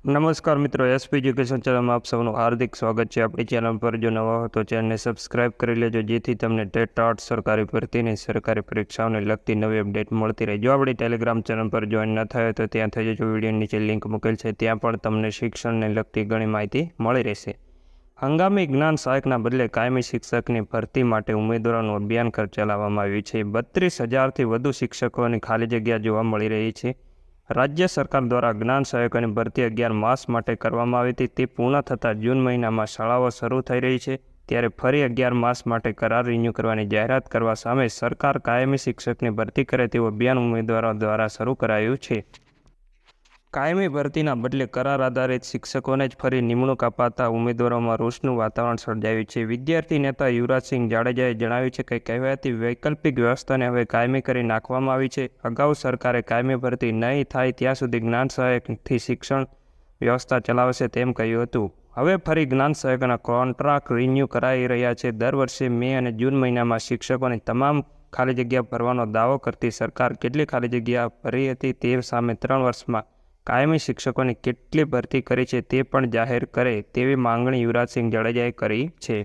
નમસ્કાર મિત્રો, SP education ચેનલમાં આપ સૌનું હાર્દિક સ્વાગત છે। આપણી ચેનલ પર જો નવા હો તો ચેનલને સબસ્ક્રાઇબ કરી લેજો, જેથી તમને ટેટ ટાટ સરકારી ભરતીની સરકારી પરીક્ષાઓને લગતી નવી અપડેટ મળતી રહે। જો આપણી ટેલિગ્રામ ચેનલ પર જોઈન ન થયો તો ત્યાં થઈ જજો, વિડીયોની નીચે લિંક મૂકેલ છે, ત્યાં પણ તમને શિક્ષણને લગતી ઘણી માહિતી મળી રહેશે। હંગામી જ્ઞાન સહાયકના બદલે કાયમી શિક્ષકની ભરતી માટે ઉમેદવારોનું અભિયાન ચલાવવામાં આવ્યું છે। 32,000થી વધુ શિક્ષકોની ખાલી જગ્યા જોવા મળી રહી છે। રાજ્ય સરકાર દ્વારા જ્ઞાન સહાયકોની ભરતી 11 માસ માટે કરવામાં આવી હતી, તે પૂર્ણ થતાં જૂન મહિનામાં શાળાઓ શરૂ થઈ રહી છે। ત્યારે ફરી 11 માસ માટે કરાર રિન્યૂ કરવાની જાહેરાત કરવા સામે સરકાર કાયમી શિક્ષકની ભરતી કરે તેવું અભિયાન ઉમેદવારો દ્વારા શરૂ કરાયું છે। કાયમી ભરતીના બદલે કરાર આધારિત શિક્ષકોને જ ફરી નિમણૂક અપાતા ઉમેદવારોમાં રોષનું વાતાવરણ સર્જાયું છે। વિદ્યાર્થી નેતા યુવરાજસિંહ જાડેજાએ જણાવ્યું છે કે કહેવાતી વૈકલ્પિક વ્યવસ્થાને હવે કાયમી કરી નાખવામાં આવી છે। અગાઉ સરકારે કાયમી ભરતી નહીં થાય ત્યાં સુધી જ્ઞાન સહાયકથી શિક્ષણ વ્યવસ્થા ચલાવશે તેમ કહ્યું હતું। હવે ફરી જ્ઞાન સહાયકના કોન્ટ્રાક્ટ રિન્યૂ કરાઈ રહ્યા છે। દર વર્ષે મે અને જૂન મહિનામાં શિક્ષકોની તમામ ખાલી જગ્યા ભરવાનો દાવો કરતી સરકાર કેટલી ખાલી જગ્યા ભરી હતી તે સામે 3 વર્ષમાં કાયમી શિક્ષકોની કેટલી ભરતી કરી છે તે પણ જાહેર કરે તેવી માંગણી યુવરાજસિંહ જાડેજાએ કરી છે।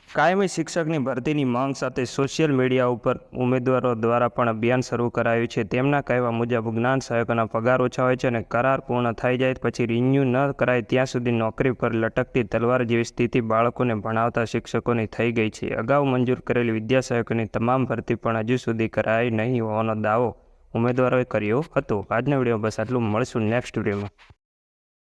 કાયમી શિક્ષકની ભરતીની માંગ સાથે સોશિયલ મીડિયા ઉપર ઉમેદવારો દ્વારા પણ અભિયાન શરૂ કરાયું છે। તેમના કહેવા મુજબ જ્ઞાન સહાયકોના પગાર ઓછા હોય છે અને કરાર પૂર્ણ થઈ જાય પછી રિન્યૂ ન કરાય ત્યાં સુધી નોકરી પર લટકતી તલવાર જેવી સ્થિતિ બાળકોને ભણાવતા શિક્ષકોની થઈ ગઈ છે। અગાઉ મંજૂર કરેલી વિદ્યા સહાયકોની તમામ ભરતી પણ હજુ સુધી કરાઈ નહીં હોવાનો દાવો ઉમેદવારોએ કર્યો હતો। આજનો વિડીયો બસ આટલું, મળશું નેક્સ્ટ વિડીયોમાં।